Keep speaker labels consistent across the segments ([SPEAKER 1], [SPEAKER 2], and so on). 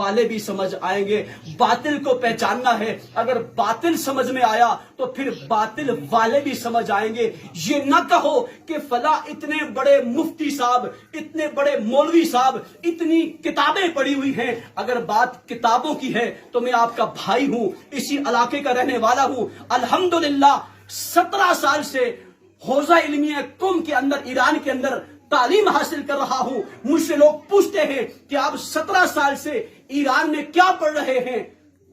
[SPEAKER 1] والے بھی سمجھ آئیں گے. باطل کو پہچاننا ہے, اگر باطل سمجھ میں آیا تو پھر باطل والے بھی سمجھ آئیں گے. یہ نہ کہو کہ فلاں اتنے بڑے مفتی صاحب, اتنے بڑے مولوی صاحب, اتنی کتابیں پڑھی ہوئی ہیں. اگر بات کتابوں کی ہے تو میں آپ کا بھائی ہوں, اسی علاقے کا رہنے والا ہوں. الحمدللہ 17 سال سے حوزہ علمیہ قم کے اندر, ایران کے اندر تعلیم حاصل کر رہا ہوں. مجھ سے لوگ پوچھتے ہیں کہ آپ 17 سال سے ایران میں کیا پڑھ رہے ہیں؟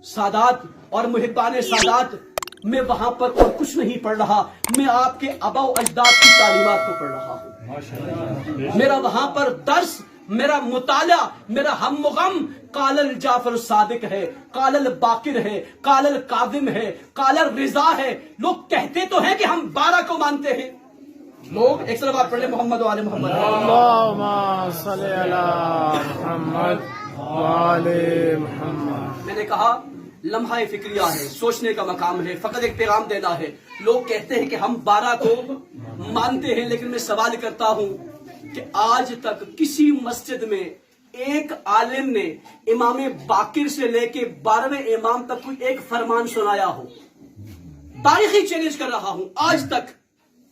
[SPEAKER 1] سادات اور محبان سادات, میں وہاں پر اور کچھ نہیں پڑھ رہا, میں آپ کے آبا و اجداد کی تعلیمات کو پڑھ رہا ہوں. میرا وہاں پر درس, میرا مطالعہ, میرا ہم و غم قال الجعفر صادق ہے, قال الباقر ہے, قال الکاظم ہے, قال الرضا ہے. لوگ کہتے تو ہیں کہ ہم 12 کو مانتے ہیں. لوگ ایک سلوات پڑھ لیں محمد و آل محمد.
[SPEAKER 2] اللہم صلی علی محمد و آل محمد.
[SPEAKER 1] میں نے کہا لمحہ فکریہ ہے, سوچنے کا مقام ہے, فقط ایک پیغام دینا ہے. لوگ کہتے ہیں کہ ہم 12 کو مانتے ہیں, لیکن میں سوال کرتا ہوں کہ آج تک کسی مسجد میں ایک عالم نے امام باقر سے لے کے 12ویں امام تک کوئی ایک فرمان سنایا ہو؟ تاریخی چیلنج کر رہا ہوں. آج تک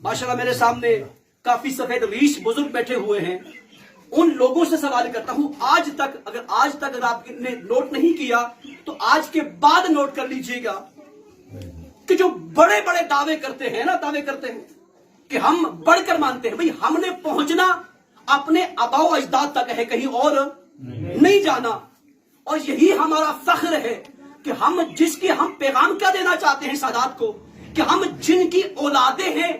[SPEAKER 1] ماشاءاللہ میرے سامنے کافی سفید ریش بزرگ بیٹھے ہوئے ہیں, ان لوگوں سے سوال کرتا ہوں آج تک اگر آپ نے نوٹ نہیں کیا تو آج کے بعد نوٹ کر لیجئے گا کہ جو بڑے بڑے دعوے کرتے ہیں کہ ہم بڑھ کر مانتے ہیں, بھئی ہم نے پہنچنا اپنے آبا و اجداد تک ہے, کہیں اور نہیں جانا. اور یہی ہمارا فخر ہے کہ ہم پیغام کیا دینا چاہتے ہیں سادات کو, کہ ہم جن کی اولادیں ہیں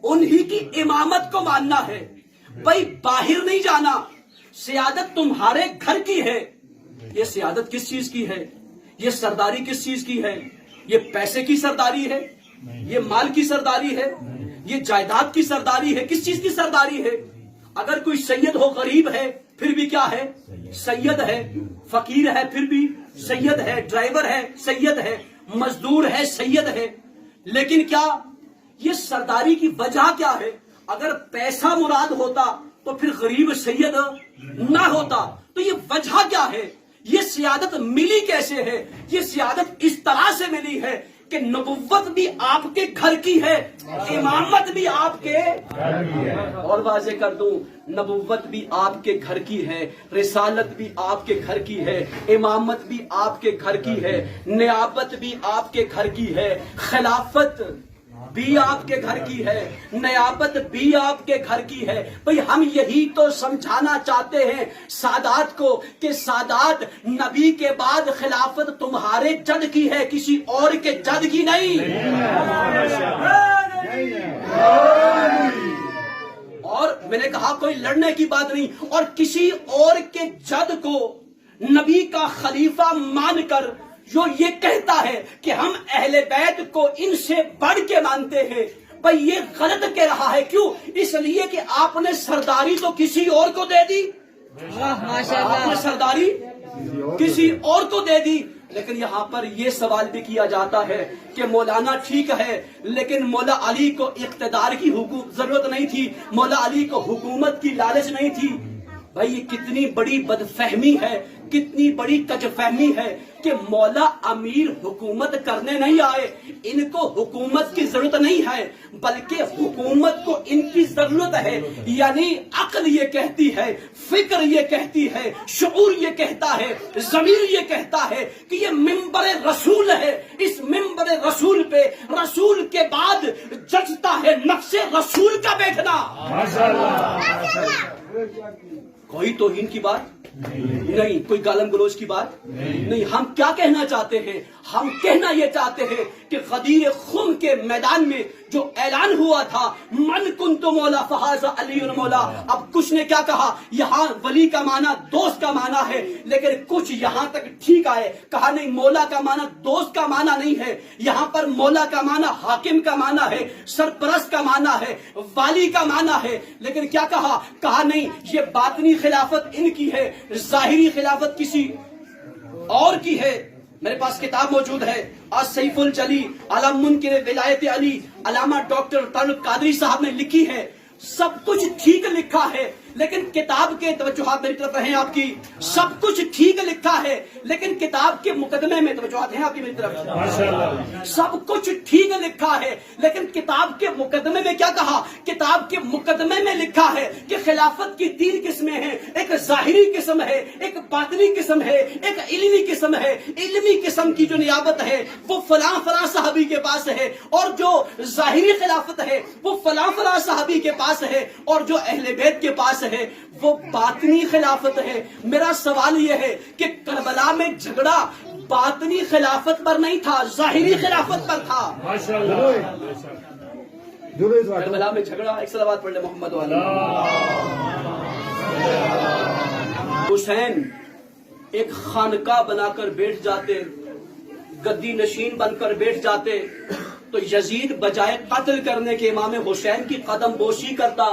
[SPEAKER 1] انہی کی امامت کو ماننا ہے. بھئی باہر نہیں جانا, سیادت تمہارے گھر کی ہے. یہ سیادت کس چیز کی ہے؟ یہ سرداری کس چیز کی ہے؟ یہ پیسے کی سرداری ہے, یہ مال کی سرداری ہے, یہ جائیداد کی سرداری ہے, کس چیز کی سرداری ہے؟ اگر کوئی سید ہو, غریب ہے پھر بھی کیا ہے؟ سید ہے. فقیر ہے پھر بھی سید ہے. ڈرائیور ہے سید ہے. مزدور ہے سید ہے. لیکن کیا یہ سرداری کی وجہ کیا ہے؟ اگر پیسہ مراد ہوتا تو پھر غریب سید نہ ہوتا. تو یہ وجہ کیا ہے؟ یہ سیادت ملی کیسے ہے؟ یہ سیادت اس طرح سے ملی ہے کہ نبوت بھی آپ کے گھر کی ہے, امامت بھی آپ کے گھر کی ہے. اور واضح کر دوں, نبوت بھی آپ کے گھر کی ہے, رسالت بھی آپ کے گھر کی ہے, امامت بھی آپ کے گھر کی ہے, نیابت بھی آپ کے گھر کی ہے, خلافت بھی آپ کے گھر کی ہے, نیابت بھی آپ کے گھر کی ہے. بھئی ہم یہی تو سمجھانا چاہتے ہیں سادات کو کہ سادات, نبی کے بعد خلافت تمہارے جد کی ہے, کسی اور کے جد کی نہیں. اور میں نے کہا کوئی لڑنے کی بات نہیں, اور کسی اور کے جد کو نبی کا خلیفہ مان کر جو یہ کہتا ہے کہ ہم اہل بیت کو ان سے بڑھ کے مانتے ہیں, بھئی یہ غلط کہہ رہا ہے. کیوں؟ اس لیے کہ آپ نے سرداری تو کسی اور کو دے دی, آپ نے سرداری کسی اور کو دے دی. لیکن یہاں پر یہ سوال بھی کیا جاتا ہے کہ مولانا ٹھیک ہے, لیکن مولا علی کو اقتدار کی ضرورت نہیں تھی, مولا علی کو حکومت کی لالچ نہیں تھی. بھائی یہ کتنی بڑی بدفہمی ہے, کتنی بڑی کج فہمی ہے کہ مولا امیر حکومت کرنے نہیں آئے, ان کو حکومت کی ضرورت نہیں ہے بلکہ حکومت کو ان کی ضرورت ہے. یعنی عقل یہ کہتی ہے, فکر یہ کہتی ہے, شعور یہ کہتا ہے, ضمیر یہ کہتا ہے کہ یہ منبر رسول ہے, اس منبر رسول پہ رسول کے بعد جچتا ہے نفس رسول کا بیٹھنا. کوئی توہین کی بات نہیں, کوئی گالم گلوچ کی بات نہیں. ہم کیا کہنا چاہتے ہیں؟ ہم کہنا یہ چاہتے ہیں کہ غدیر خم کے میدان میں جو اعلان ہوا تھا من کنت مولا فہذا علی مولا, اب کچھ نے کیا کہا, یہاں ولی کا معنی دوست کا معنی ہے, لیکن کچھ یہاں تک ٹھیک آئے, کہا نہیں مولا کا معنی دوست کا معنی نہیں ہے, یہاں پر مولا کا معنی حاکم کا معنی ہے, سرپرست کا معنی ہے, والی کا معنی ہے. لیکن کیا کہا نہیں یہ باطنی خلافت ان کی ہے, ظاہری خلافت کسی اور کی ہے. میرے پاس کتاب موجود ہے, آج سیف الجلی علم منکر ولایت علی, علامہ ڈاکٹر طارق قادری صاحب نے لکھی ہے. سب کچھ ٹھیک لکھا ہے, لیکن کتاب کے توجہات میری طرف ہیں آپ کی، سب کچھ ٹھیک لکھا ہے لیکن کتاب کے مقدمے میں توجہات ہیں آپ کی میری طرف، سب کچھ ٹھیک لکھا ہے لیکن کتاب کے مقدمے میں کیا کہا؟ کتاب کے مقدمے میں لکھا ہے کہ خلافت کی 3 قسمیں ہیں، ایک ظاہری قسم ہے، ایک باطنی قسم ہے، ایک علمی قسم ہے۔ علمی قسم کی جو نیابت ہے وہ فلاں فلاں صحابی کے پاس ہے، اور جو ظاہری خلافت ہے وہ فلاں فلاں صحابی کے پاس ہے، اور جو اہل بیت کے پاس ہے وہ باطنی خلافت ہے۔ میرا سوال یہ ہے کہ کربلا میں جھگڑا باطنی خلافت پر نہیں تھا، ظاہری خلافت پر تھا۔ کربلا میں جھگڑا، ایک صلوات پڑھ لے محمد والا۔ حسین ایک خانقاہ بنا کر بیٹھ جاتے، گدی نشین بن کر بیٹھ جاتے تو یزید بجائے قتل کرنے کے امام حسین کی قدم بوسی کرتا۔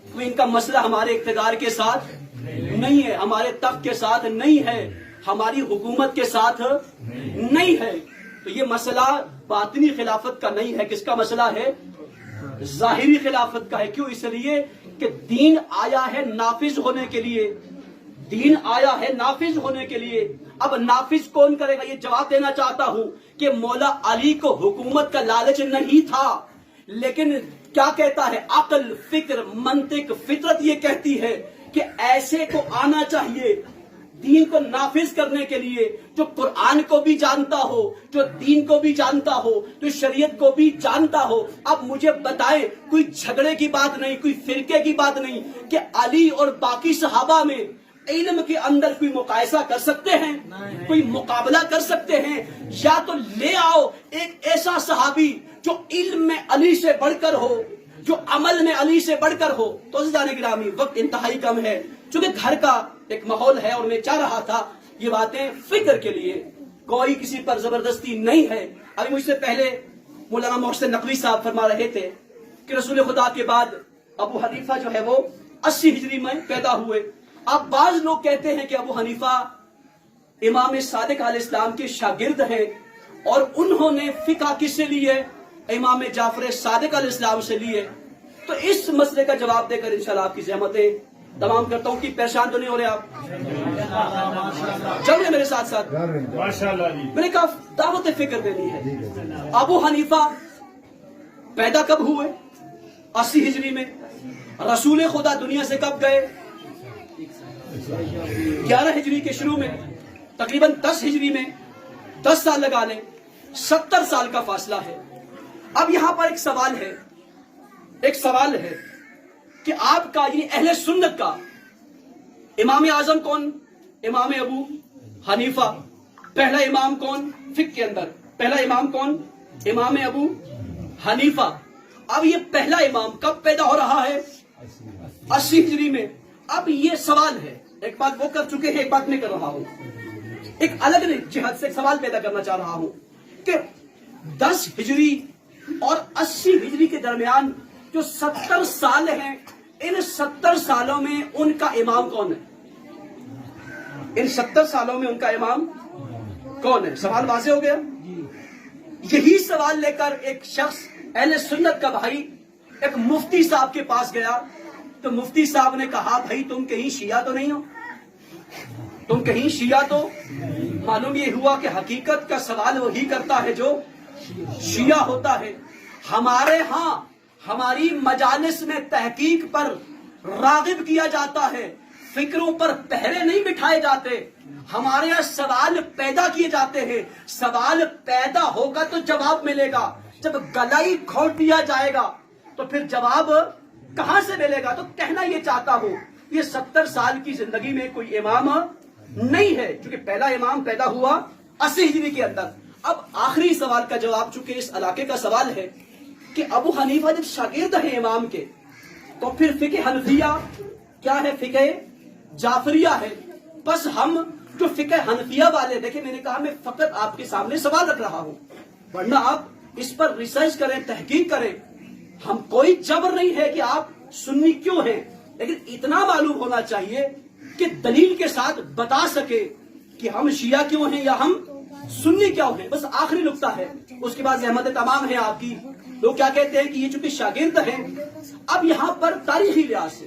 [SPEAKER 1] تو ان کا مسئلہ ہمارے اقتدار کے ساتھ نہیں ہے، ہمارے تخت کے ساتھ نہیں ہے، ہماری حکومت کے ساتھ نہیں ہے۔ تو یہ مسئلہ باطنی خلافت کا نہیں ہے، کس کا مسئلہ ہے؟ ظاہری خلافت کا ہے۔ کیوں؟ اس لیے کہ دین آیا ہے نافذ ہونے کے لیے، دین آیا ہے نافذ ہونے کے لیے۔ اب نافذ کون کرے گا؟ یہ جواب دینا چاہتا ہوں کہ مولا علی کو حکومت کا لالچ نہیں تھا، لیکن کیا کہتا ہے عقل، فکر، منطق، فطرت یہ کہتی ہے کہ ایسے کو آنا چاہیے دین کو نافذ کرنے کے لیے جو قرآن کو بھی جانتا ہو، جو دین کو بھی جانتا ہو، جو شریعت کو بھی جانتا ہو۔ اب مجھے بتائیں، کوئی جھگڑے کی بات نہیں، کوئی فرقے کی بات نہیں کہ علی اور باقی صحابہ میں علم کے اندر کوئی مقایسہ کر سکتے ہیں؟ کوئی مقابلہ کر سکتے ہیں؟ یا تو لے آؤ ایک ایسا صحابی جو علم میں علی سے بڑھ کر ہو، جو عمل میں علی سے بڑھ کر ہو۔ تو عزیزان گرامی، وقت انتہائی کم ہے، چونکہ گھر کا ایک ماحول ہے اور میں چاہ رہا تھا یہ باتیں فکر کے لیے، کوئی کسی پر زبردستی نہیں ہے۔ ابھی مجھ سے پہلے مولانا محسن نقوی صاحب فرما رہے تھے کہ رسول خدا کے بعد ابو حنیفہ جو ہے وہ 80 ہجری میں پیدا ہوئے۔ اب بعض لوگ کہتے ہیں کہ ابو حنیفہ امام صادق علیہ السلام کے شاگرد ہیں اور انہوں نے فقہ کس سے لی ہے؟ امام جعفر صادق علیہ السلام سے لی ہے۔ تو اس مسئلے کا جواب دے کر انشاءاللہ آپ کی زحمتیں تمام کرتا ہوں کہ پریشان تو نہیں ہو رہے آپ؟ چل رہے میرے ساتھ ساتھ؟ میں نے کہا دعوت فکر دینی ہے۔ ابو حنیفہ پیدا کب ہوئے؟ 80 ہجری میں۔ رسول خدا دنیا سے کب گئے؟ 11 ہجری کے شروع میں، تقریباً 10 ہجری میں 10 سال لگا لیں، 70 سال کا فاصلہ ہے۔ اب یہاں پر ایک سوال ہے کہ آپ کا یہ اہل سنت کا امام اعظم کون؟ امام ابو حنیفہ۔ پہلا امام کون فقہ کے اندر؟ پہلا امام کون؟ امام ابو حنیفہ۔ اب یہ پہلا امام کب پیدا ہو رہا ہے؟ 80 ہجری میں۔ اب یہ سوال ہے، ایک بات وہ کر چکے ہیں، ایک بات میں کر رہا ہوں، ایک الگ جہت سے ایک سوال پیدا کرنا چاہ رہا ہوں کہ 10 ہجری اور 80 ہجری کے درمیان جو 70 سال ہیں، ان 70 سالوں میں ان کا امام کون ہے؟ ان 70 سالوں میں ان کا امام کون ہے؟ سوال واضح ہو گیا؟ یہی سوال لے کر ایک شخص اہل سنت کا بھائی ایک مفتی صاحب کے پاس گیا تو مفتی صاحب نے کہا بھائی تم کہیں شیعہ تو نہیں ہو؟ تم کہیں شیعہ تو؟ معلوم یہ ہوا کہ حقیقت کا سوال وہی کرتا ہے جو شیعہ ہوتا ہے۔ ہمارے ہاں ہماری مجالس میں تحقیق پر راغب کیا جاتا ہے، فکروں پر پہرے نہیں بٹھائے جاتے، ہمارے یہاں سوال پیدا کیے جاتے ہیں۔ سوال پیدا ہوگا تو جواب ملے گا، جب گلا ہی کھول دیا جائے گا تو پھر جواب کہاں سے ملے گا؟ تو کہنا یہ چاہتا ہوں یہ 70 سال کی زندگی میں کوئی امام نہیں ہے، کیونکہ پہلا امام پیدا ہوا 80 ہجری کے اندر۔ اب آخری سوال کا جواب چونکہ اس علاقے کا سوال ہے کہ ابو حنیفہ جب شاگرد ہیں امام کے تو پھر فقہ حنفیہ کیا ہے؟ فقہ جعفریہ ہے۔ بس ہم جو فقہ حنفیہ والے، دیکھیں میں نے کہا میں فقط آپ کے سامنے سوال رکھ رہا ہوں، ورنہ آپ اس پر ریسرچ کریں، تحقیق کریں۔ ہم کوئی جبر نہیں ہے کہ آپ سنی کیوں ہیں، لیکن اتنا معلوم ہونا چاہیے کہ دلیل کے ساتھ بتا سکے کہ ہم شیعہ کیوں ہیں یا ہم سنی کیوں ہیں۔ بس آخری نقطہ ہے، اس کے بعد زحمت تمام ہے آپ کی۔ لوگ کیا کہتے ہیں کہ یہ چونکہ شاگرد ہیں، اب یہاں پر تاریخی لحاظ سے